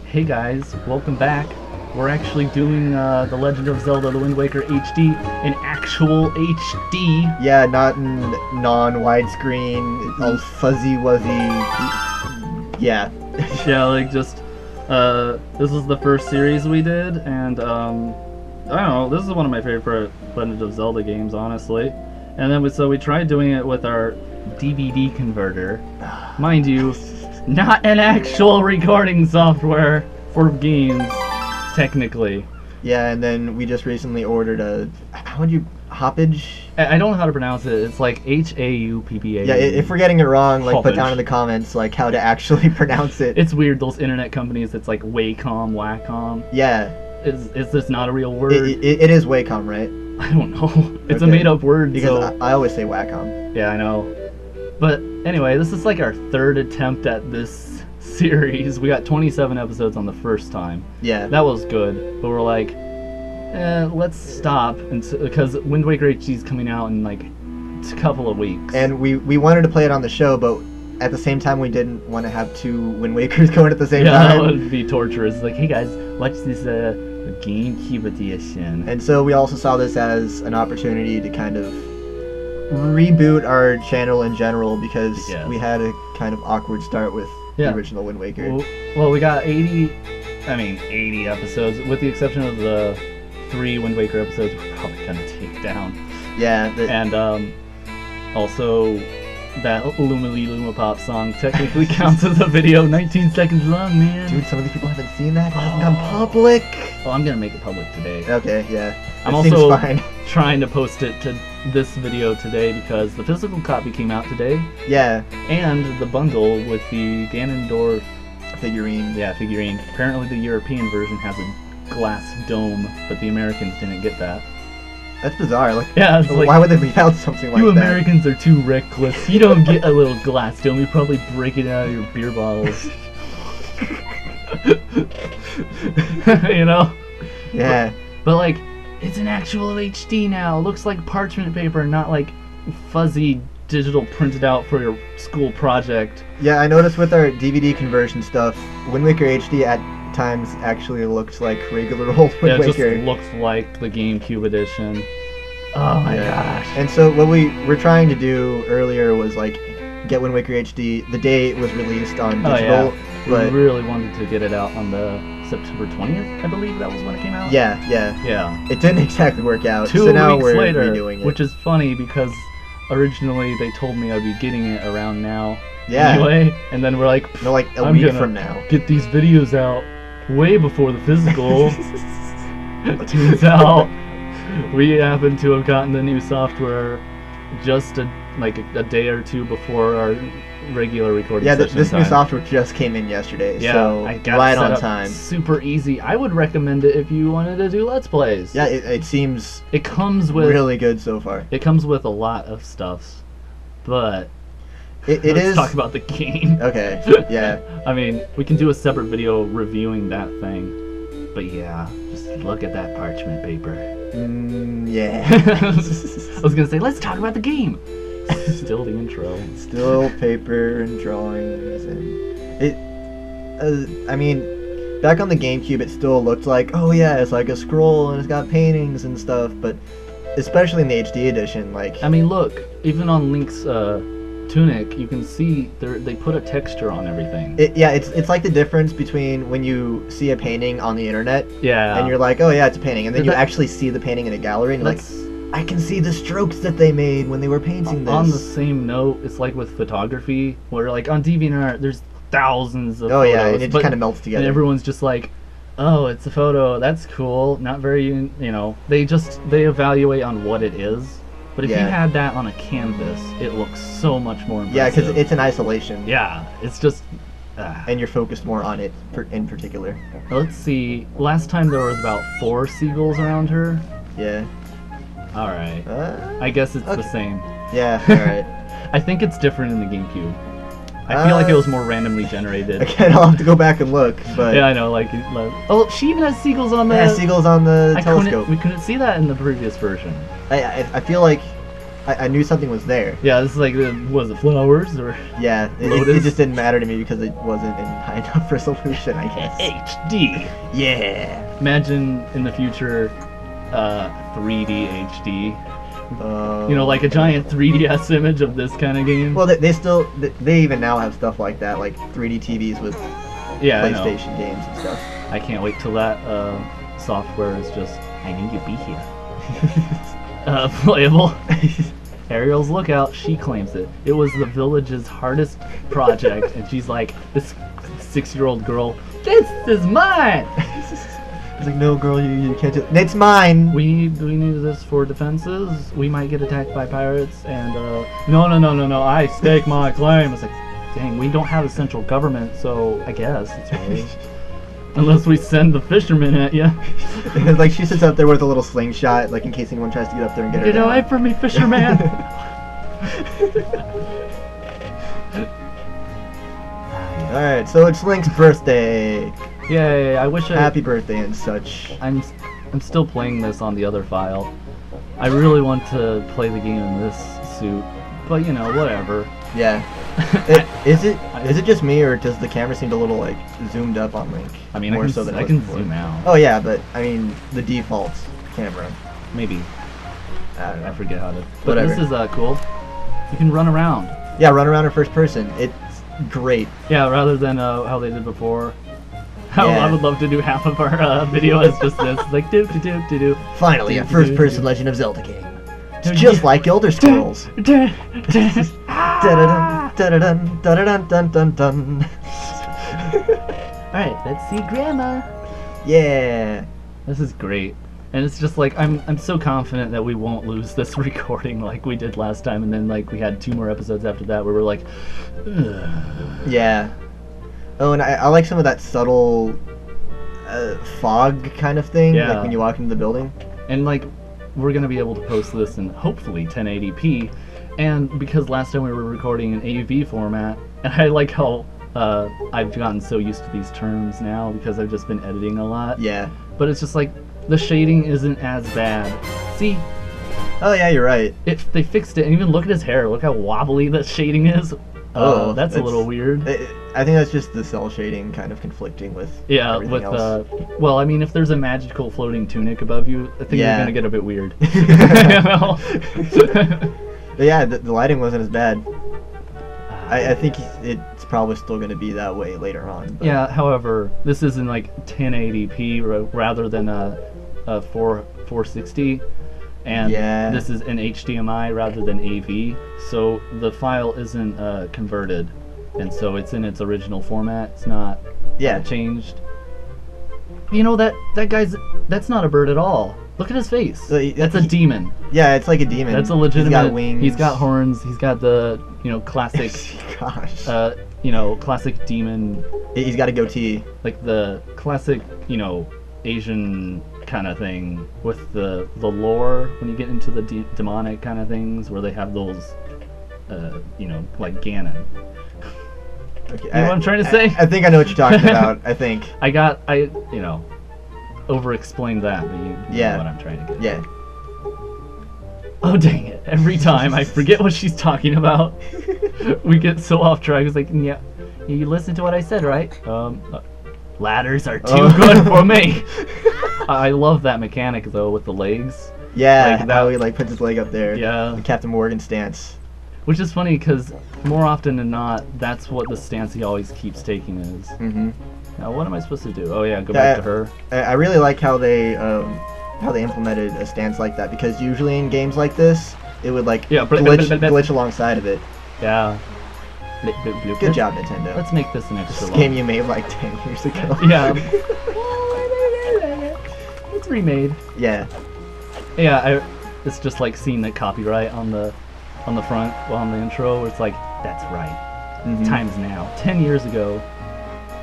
Hey guys, welcome back. We're actually doing The Legend of Zelda: The Wind Waker HD in actual HD. Yeah, not in non-widescreen, all fuzzy-wuzzy. Yeah. Yeah, like just, this is the first series we did, and, I don't know, this is one of my favorite Legend of Zelda games, honestly. And then we tried doing it with our DVD converter. Mind you, not an actual recording software for games, technically. Yeah, and then we just recently ordered a, how would you, hoppage? I don't know how to pronounce it. It's like H-A-U-P-P-A. Yeah, if we're getting it wrong, like, put Hoppage. down in the comments, like, how to actually pronounce it. It's weird, those internet companies, it's like Wacom, Wacom. Yeah. Is this not a real word? It is Wacom, right? I don't know. It's Okay. a made-up word, Because so... I always say Wacom. Yeah, I know. But anyway, this is like our third attempt at this series. We got 27 episodes on the first time. Yeah. That was good, but we're like, let's stop, because Wind Waker HD is coming out in like a couple of weeks. And we wanted to play it on the show, but at the same time we didn't want to have two Wind Wakers going at the same yeah, time. that would be torturous. Like, hey guys, watch this GameCube edition. And so we also saw this as an opportunity to kind of reboot our channel in general, because we had a kind of awkward start with the original Wind Waker. Well, we got 80 episodes, with the exception of the 3 Wind Waker episodes we're probably gonna take down. Yeah. And also that Luma Pop song technically counts as a video, 19 seconds long, man. Dude, some of these people haven't seen that. It hasn't gone public. Oh, I'm gonna make it public today. Okay, yeah. I'm also trying to post it to this video today because the physical copy came out today. Yeah. And the bundle with the Ganondorf figurine. Yeah, figurine. Apparently the European version has a glass dome, but the Americans didn't get that. That's bizarre. Like, yeah, it's like, why would they leave out something like that? You Americans are too reckless. You don't get a little glass dome. You probably break it out of your beer bottles. You know? Yeah. But like, it's an actual HD now. It looks like parchment paper, not like fuzzy digital printed out for your school project. Yeah, I noticed with our DVD conversion stuff, Wind Waker HD at times actually looks like regular old Wind Waker. It just looks like the GameCube edition. Oh my gosh. And so what we were trying to do earlier was like get Wind Waker HD the day it was released on digital. Oh, yeah. But we really wanted to get it out on the September 20th, I believe that was when it came out. Yeah. It didn't exactly work out. 2 so now weeks we're later, redoing it. which is funny because originally they told me I'd be getting it around now. Yeah. Anyway, and then we're like, no, like a week from now. Get these videos out way before the physical. Turns out we happen to have gotten the new software just a day or two before our regular recording session. Yeah, this new software just came in yesterday, so I got right it set on up time. Super easy. I would recommend it if you wanted to do Let's Plays. Yeah, it seems it comes with really good so far. It comes with a lot of stuff, but let's talk about the game. Okay, yeah. I mean, we can do a separate video reviewing that thing, but yeah, just look at that parchment paper. Yeah. I was gonna say, let's talk about the game. Still the intro. Still paper and drawings, and it. I mean, back on the GameCube, it still looked like, oh yeah, it's like a scroll and it's got paintings and stuff. But especially in the HD edition, like. I mean, look, even on Link's tunic, you can see they put a texture on everything. It's like the difference between when you see a painting on the internet. Yeah. And you're like, oh yeah, it's a painting, and then you actually see the painting in a gallery, and like. I can see the strokes that they made when they were painting this. On the same note, it's like with photography, where like on DeviantArt, there's thousands of photos. Yeah, and it kind of melts together. And everyone's just like, oh, it's a photo, that's cool, not very, they evaluate on what it is. But if you had that on a canvas, it looks so much more impressive. Yeah, because it's in isolation. Yeah, it's just... and you're focused more on it in particular. Let's see, last time there was about 4 seagulls around her. Yeah. Alright. I guess it's the same. Yeah, alright. I think it's different in the GameCube. I feel like it was more randomly generated. Again, I'll have to go back and look, but... Yeah, I know, like... Oh, she even has seagulls on the... Yeah, seagulls on the telescope. We couldn't see that in the previous version. I feel like... I knew something was there. Yeah, this is like, was it flowers or Yeah, it just didn't matter to me because it wasn't in high enough resolution, I guess. HD? Yeah. Imagine in the future, 3D HD. You know, like a giant 3DS image of this kind of game. Well, they even now have stuff like that, like 3D TVs with PlayStation games and stuff. I can't wait till that software is just, I need you to be here. Playable. Ariel's Lookout, she claims it. It was the village's hardest project, and she's like, this 6-year-old girl, this is mine! It's like, no, girl, you can't do it. It's mine! We need this for defenses. We might get attacked by pirates, and, no, I stake my claim. It's like, dang, we don't have a central government, so I guess it's right. Unless we send the fishermen at you. Like, she sits up there with a little slingshot, like, in case anyone tries to get up there and get her down. Get away from me, fisherman! Alright, so it's Link's birthday. Yay, Happy birthday and such. I'm still playing this on the other file. I really want to play the game in this suit, but you know, whatever. Yeah. Is it just me, or does the camera seem a little like zoomed up on Link? I mean, I can zoom out. Oh yeah, but I mean the default camera. Maybe. I don't know. I forget how to. But Whatever. This is cool. You can run around. Yeah, run around in first person. It's great. Yeah, rather than how they did before. How Yeah. I would love to do half of our video as just this, like do. Finally, a first-person Legend of Zelda game. It's just like Elder Scrolls. Dun-dun-dun, dun-dun-dun-dun-dun-dun. Alright, let's see Grandma. Yeah. This is great. And it's just like, I'm so confident that we won't lose this recording like we did last time, and then like we had 2 more episodes after that where we're like, ugh. Yeah. Oh, and I like some of that subtle fog kind of thing, Yeah. like when you walk into the building. And like, we're gonna be able to post this in hopefully 1080p, and because last time we were recording in AV format, and I like how I've gotten so used to these terms now because I've just been editing a lot. Yeah. But it's just like, the shading isn't as bad. See? Oh yeah, you're right. They fixed it, and even look at his hair. Look how wobbly the shading is. Oh, that's a little weird. I think that's just the cell shading kind of conflicting with everything else. Well, I mean, if there's a magical floating tunic above you, I think you're gonna get a bit weird. But yeah, the lighting wasn't as bad. I think it's probably still gonna be that way later on. But. Yeah. However, this is in like 1080p rather than a 460. And this is in HDMI rather than AV, so the file isn't converted, and so it's in its original format. It's not changed. You know, that's not a bird at all. Look at his face. That's a demon. Yeah, it's like a demon. That's a legitimate. He's got wings. He's got horns. He's got the classic. Gosh. Classic demon. He's got a goatee. Like the classic, Asian kind of thing with the lore when you get into the demonic kind of things where they have those like Ganon. Okay, you know what I'm trying to say? I think I know what you're talking about. I think I over explained that, but you know what I'm trying to get. Yeah. Oh dang it, every time I forget what she's talking about. We get so off track. It's like, yeah, you listened to what I said, right? Ladders are too good for me. I love that mechanic though with the legs. Yeah, like how he like puts his leg up there. Yeah. The Captain Morgan stance. Which is funny because more often than not, that's what the stance he always keeps taking is. Mm-hmm. Now what am I supposed to do? Oh yeah, go back to her. I really like how they implemented a stance like that, because usually in games like this, it would like glitch alongside of it. Yeah. Good job, Nintendo. Let's make this an extra long. Game you made like 10 years ago. Yeah. It's remade. Yeah. Yeah, it's just like seeing the copyright on the front on the intro. It's like, that's right. Mm-hmm. Time's now. 10 years ago,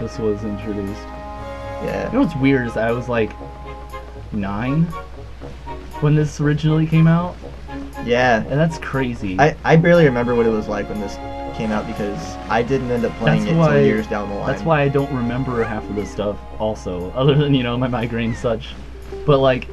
this was introduced. Yeah. You know what's weird is I was like 9 when this originally came out. Yeah. And that's crazy. I barely remember what it was like when this came out because I didn't end up playing it until years down the line. That's why I don't remember half of this stuff also, other than, my migraine and such. But like,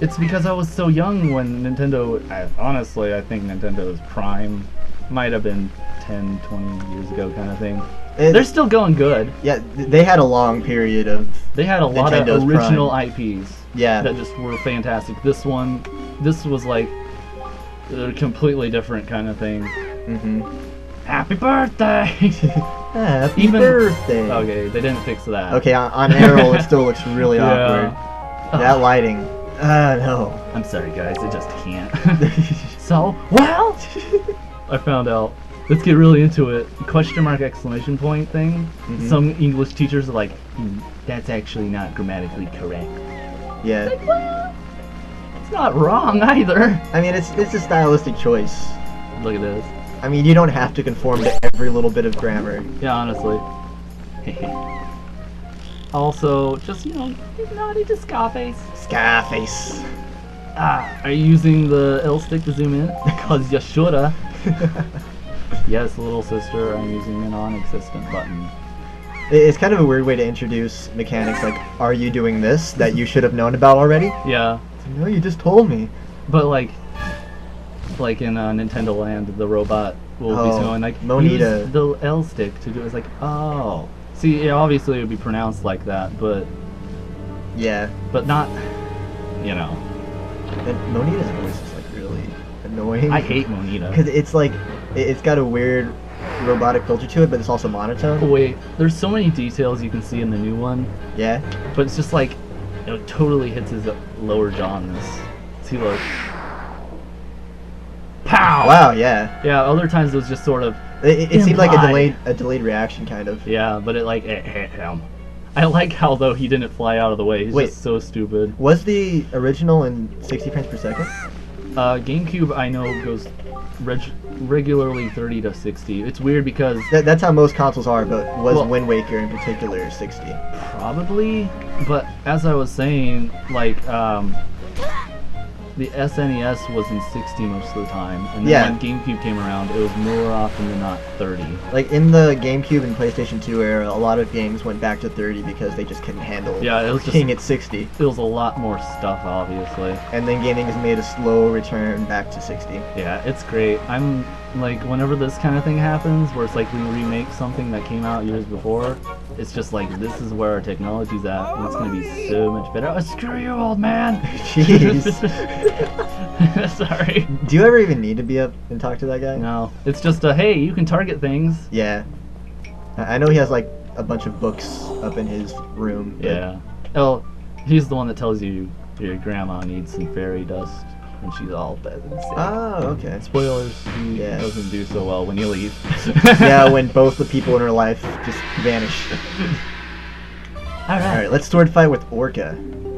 It's because I was so young when Nintendo. Honestly, I think Nintendo's prime might have been 10, 20 years ago, kind of thing. They're still going good. Yeah, they had a long period of. They had a lot Nintendo's of original prime. IPs. Yeah. That just were fantastic. This was like a completely different kind of thing. Mm-hmm. Happy birthday! Happy birthday. Okay, they didn't fix that. Okay, on Arrow it still looks really awkward. That lighting. No. I'm sorry, guys. I just can't. So, well, I found out. Let's get really into it. Question mark exclamation point thing. Mhm. Some English teachers are like, that's actually not grammatically correct. Yeah. It's like, well, it's not wrong either. I mean, it's a stylistic choice. Look at this. I mean, you don't have to conform to every little bit of grammar. Yeah, honestly. Also, just, naughty to Scarface. Scarface. Are you using the L stick to zoom in? Because you shoulda. Yes, little sister, I'm using a non-existent button. It's kind of a weird way to introduce mechanics like, are you doing this that you should have known about already? Yeah. No, you just told me. But like in Nintendo Land, the robot will be going like, Monita. use the L stick to do it. It's like, oh. See, yeah, obviously it would be pronounced like that, but Yeah. not, you know. And Monita's voice is like really annoying. I hate Monita. Because it's like, it's got a weird robotic filter to it, but it's also monotone. Oh, wait, there's so many details you can see in the new one, Yeah. but it's just like, it totally hits his lower jaw in this. See, look. Pow! Wow, yeah. Yeah, other times it was just sort of, It seemed like Implied. a delayed reaction, kind of. yeah, but it like, it hit him. I like how, though, he didn't fly out of the way. He's Wait. just so stupid. Was the original in 60 frames per second? GameCube, I know, goes regularly 30 to 60. It's weird because That's how most consoles are, but was Well- Wind Waker in particular 60? probably, but as I was saying, like, the SNES was in 60 most of the time, and then Yeah. when GameCube came around, it was more often than not 30. Like in the GameCube and PlayStation 2 era, a lot of games went back to 30 because they just couldn't handle Yeah, it was just, being at 60. it was a lot more stuff, obviously. And then gaming has made a slow return back to 60. Yeah, it's great. I'm, like, whenever this kind of thing happens, where it's like we remake something that came out years before, it's just like, this is where our technology's at, and it's gonna be so much better. Oh, screw you, old man! Jeez. Sorry. Do you ever even need to be up and talk to that guy? No, it's just a, hey, you can target things. Yeah. I know he has like a bunch of books up in his room. but- Yeah. Oh, he's the one that tells you your grandma needs some fairy dust when she's all dead and sick. Oh, okay. Spoilers, he Yeah. doesn't do so well when you leave. Yeah, when both the people in her life just vanish. Alright, let's sword fight with Orca.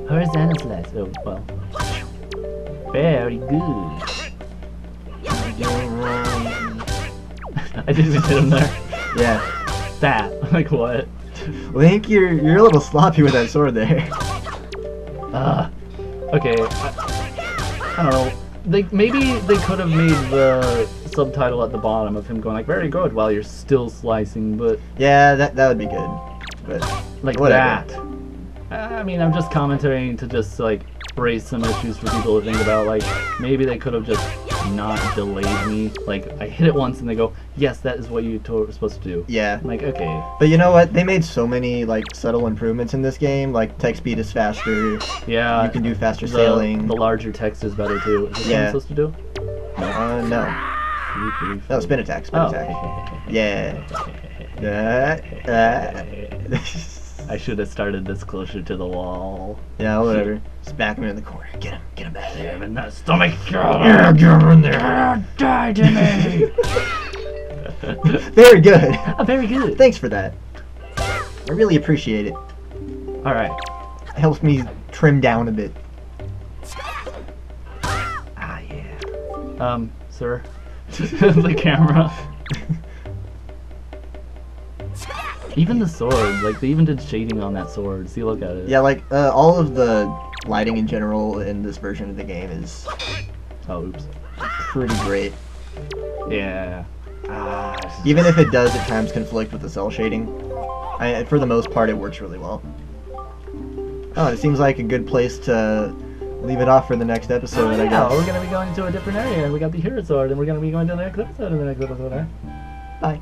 Horizontal slice. Oh, well. Very good. I didn't even hit him there. Yeah. That. Like what? Link, you're a little sloppy with that sword there. Okay. I don't know. Maybe they could have made the subtitle at the bottom of him going like, very good, while you're still slicing, but Yeah, that would be good. But like whatever. that. I mean, I'm just commenting to just like raise some issues for people to think about. Like, maybe they could have just not delayed me. Like, I hit it once and they go, yes, that is what you were supposed to do. Yeah. I'm like, okay. But you know what? They made so many like subtle improvements in this game. Like text speed is faster. Yeah. You can do faster sailing. The larger text is better too. Is this what I'm supposed to do? No. No, spin attack. Spin attack. Yeah. I should have started this closer to the wall. Yeah, whatever. Just back him in the corner. Get him back there. In the stomach. Yeah, get him in there. Die to me. Very good. Very good. Thanks for that. I really appreciate it. All right. It helps me trim down a bit. Ah, yeah. Sir. The camera. Even the sword, like they even did shading on that sword. See, look at it. Yeah, like all of the lighting in general in this version of the game is Oh, oops. pretty great. Yeah. Even if it does at times conflict with the cell shading, for the most part it works really well. Oh, it seems like a good place to leave it off for the next episode, I guess. We're gonna be going to a different area, and we got the hero sword, and we're gonna be going to the next episode in the next episode, eh? Bye.